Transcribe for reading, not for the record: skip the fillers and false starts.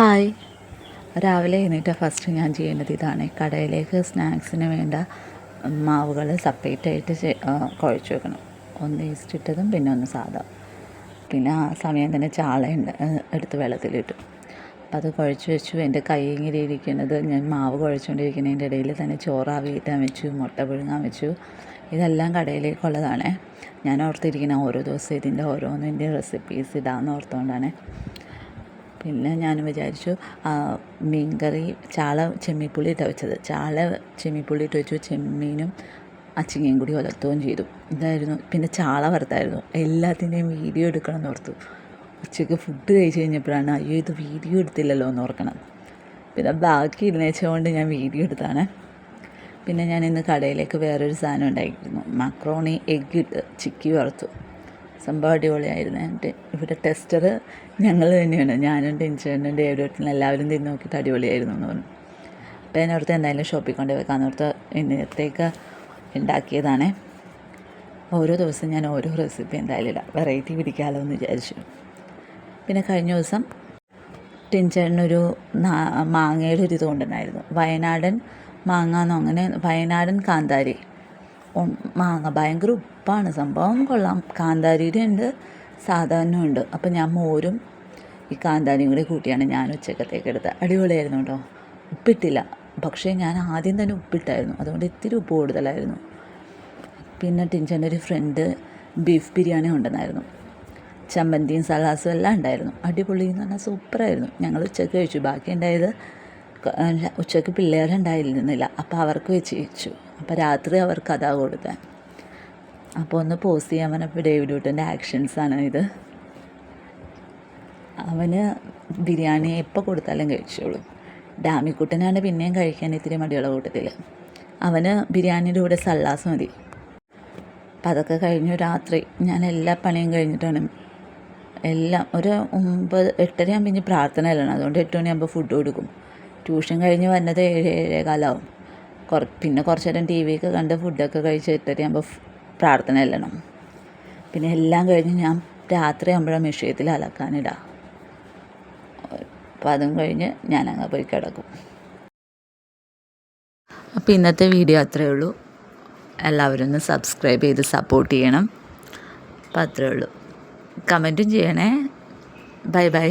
Hi. രാവിലെ എഴുന്നേറ്റ് first ഞാൻ ചെയ്യേണ്ടത് ഇതാണ്. കടയിലേക്ക് സ്നാക്സിന് വേണ്ട മാവുകൾ സെപ്പറേറ്റായിട്ട് കുഴച്ച് വെക്കണം. ഒന്ന് ഈസ്റ്റ് ഇട്ടതും പിന്നെ ഒന്ന് സാദാ. പിന്നെ ആ സമയം തന്നെ ചാളയുണ്ട് എടുത്ത് വെള്ളത്തിലിട്ടു. അപ്പം അത് കുഴച്ച് വെച്ചു. എൻ്റെ കൈ ഇങ്ങനെ ഇരിക്കുന്നത് ഞാൻ മാവ് കുഴച്ചുകൊണ്ടിരിക്കുന്നതിൻ്റെ ഇടയിൽ തന്നെ ചോറ് ആവിയിട്ടാൻ വെച്ചു, മുട്ട പുഴുങ്ങാൻ വെച്ചു. ഇതെല്ലാം കടയിലേക്കുള്ളതാണ്. ഞാൻ ഓർത്തിരിക്കുന്ന ഓരോ ദിവസം ഇതിൻ്റെ ഓരോന്നിൻ്റെ റെസിപ്പീസ് ഇടാമെന്ന് ഓർത്തുകൊണ്ടാണ്. പിന്നെ ഞാൻ വിചാരിച്ചു മീൻകറി ചാള ചെമ്മിപ്പുളി ഇട്ട് വെച്ചത്. ചാള ചെമ്മിപ്പുളി ഇട്ട് വെച്ചു, ചെമ്മീനും അച്ചിങ്ങയും കൂടി ഉലർത്തുകയും ചെയ്തു. ഇതായിരുന്നു. പിന്നെ ചാള വറുത്തായിരുന്നു. എല്ലാത്തിൻ്റെയും വീഡിയോ എടുക്കണം എന്ന് ഓർത്തു. ഉച്ചയ്ക്ക് ഫുഡ് കഴിച്ച് കഴിഞ്ഞപ്പോഴാണ് അയ്യോ ഇത് വീഡിയോ എടുത്തില്ലല്ലോ എന്ന് ഓർക്കണം. പിന്നെ ബാക്കി ഇരുന്നേച്ചുകൊണ്ട് ഞാൻ വീഡിയോ എടുത്താണ്. പിന്നെ ഞാൻ ഇന്ന് കടയിലേക്ക് വേറൊരു സാധനം ഉണ്ടാക്കിയിരുന്നു. മക്രോണി എഗ്ഗ് ഇട്ട് ചിക്കി വറുത്തു. സംഭവം അടിപൊളിയായിരുന്നു. എന്നിട്ട് ഇവിടെ ടെസ്റ്റർ ഞങ്ങൾ തന്നെയാണ്. ഞാനും ടെൻഷനും ഡേവിഡും എല്ലാവരും തിന്ന് നോക്കിയിട്ട് അടിപൊളിയായിരുന്നു എന്ന് പറഞ്ഞു. അപ്പോൾ അതിനോർത്ത് എന്തായാലും ഷോപ്പിൽ കൊണ്ട് വെക്കാമെന്നോർത്ത് ഇന്നത്തേക്ക് ഉണ്ടാക്കിയതാണ്. ഓരോ ദിവസം ഞാൻ ഓരോ റെസിപ്പി എന്തായാലും ഇടാം, വെറൈറ്റി പിടിക്കാമല്ലോ എന്ന് വിചാരിച്ചു. പിന്നെ കഴിഞ്ഞ ദിവസം ടിൻചേട്ടനൊരു മാങ്ങയുടെ ഒരു ഇതുകൊണ്ടുണ്ടായിരുന്നു. വയനാടൻ മാങ്ങാന്നോ അങ്ങനെ വയനാടൻ കാന്താരി മാങ്ങ ഭയങ്കര ഉപ്പാണ്. സംഭവം കൊള്ളാം. കാന്താരിയുടെ ഉണ്ട്, സാധാരണ ഉണ്ട്. അപ്പം ഞാൻ മോരും ഈ കാന്താരിയും കൂടി കൂട്ടിയാണ് ഞാൻ ഉച്ചക്കത്തേക്ക് എടുത്തത്. അടിപൊളിയായിരുന്നു കേട്ടോ. ഉപ്പിട്ടില്ല, പക്ഷേ ഞാൻ ആദ്യം തന്നെ ഉപ്പിട്ടായിരുന്നു, അതുകൊണ്ട് ഇത്തിരി ഉപ്പ് കൂടുതലായിരുന്നു. പിന്നെ ടിൻചൻ്റെ ഒരു ഫ്രണ്ട് ബീഫ് ബിരിയാണി കൊണ്ടുവന്നായിരുന്നു. ചമ്മന്തിയും സലാസും എല്ലാം ഉണ്ടായിരുന്നു. അടിപൊളി എന്ന് പറഞ്ഞാൽ സൂപ്പറായിരുന്നു. ഞങ്ങൾ ഉച്ചക്ക് കഴിച്ചു. ബാക്കി ഉണ്ടായത് ഉച്ചക്ക് പിള്ളേരുണ്ടായിരുന്നില്ല, അപ്പോൾ അവർക്ക് വെച്ചു. അപ്പോൾ രാത്രി അവർക്ക് അതാ കൊടുത്തത്. അപ്പോൾ ഒന്ന് പോസ്റ്റ് ചെയ്യാൻ പറഞ്ഞപ്പോൾ ഡേവിഡ് കുട്ടൻ്റെ ആക്ഷൻസാണ് ഇത്. അവന് ബിരിയാണി എപ്പോൾ കൊടുത്താലും കഴിച്ചോളും. ഡാമിക്കുട്ടനാണ് പിന്നെയും കഴിക്കാൻ ഇത്തിരി മടിയുള്ള കൂട്ടത്തിൽ. അവന് ബിരിയാണിയുടെ കൂടെ സല്ലാസ് മതി. അപ്പം അതൊക്കെ കഴിഞ്ഞു. രാത്രി ഞാൻ എല്ലാ പണിയും കഴിഞ്ഞിട്ടാണ് എല്ലാം ഒരു 8:30 ആകുമ്പോൾ ഇനി പ്രാർത്ഥനയിലാണ്. അതുകൊണ്ട് 8 മണിയാകുമ്പോൾ ഫുഡ് കൊടുക്കും. ട്യൂഷൻ കഴിഞ്ഞ് വന്നത് 7-7:15 പിന്നെ കുറച്ച് നേരം ടി വി ഒക്കെ കണ്ട് ഫുഡൊക്കെ കഴിച്ച് 8:30 ആകുമ്പോൾ പ്രാർത്ഥന ചെല്ലണം. പിന്നെ എല്ലാം കഴിഞ്ഞ് ഞാൻ രാത്രി ആകുമ്പോഴാണ് മെഷീനത്തിൽ അലക്കാനിടാം. അപ്പോൾ അതും കഴിഞ്ഞ് ഞാനങ്ങ് പോയി കിടക്കും. അപ്പോൾ ഇന്നത്തെ വീഡിയോ അത്രയേ ഉള്ളൂ. എല്ലാവരും ഒന്ന് സബ്സ്ക്രൈബ് ചെയ്ത് സപ്പോർട്ട് ചെയ്യണം. അപ്പോൾ അത്രയേ ഉള്ളൂ. കമൻറ്റും ചെയ്യണേ. Bye bye.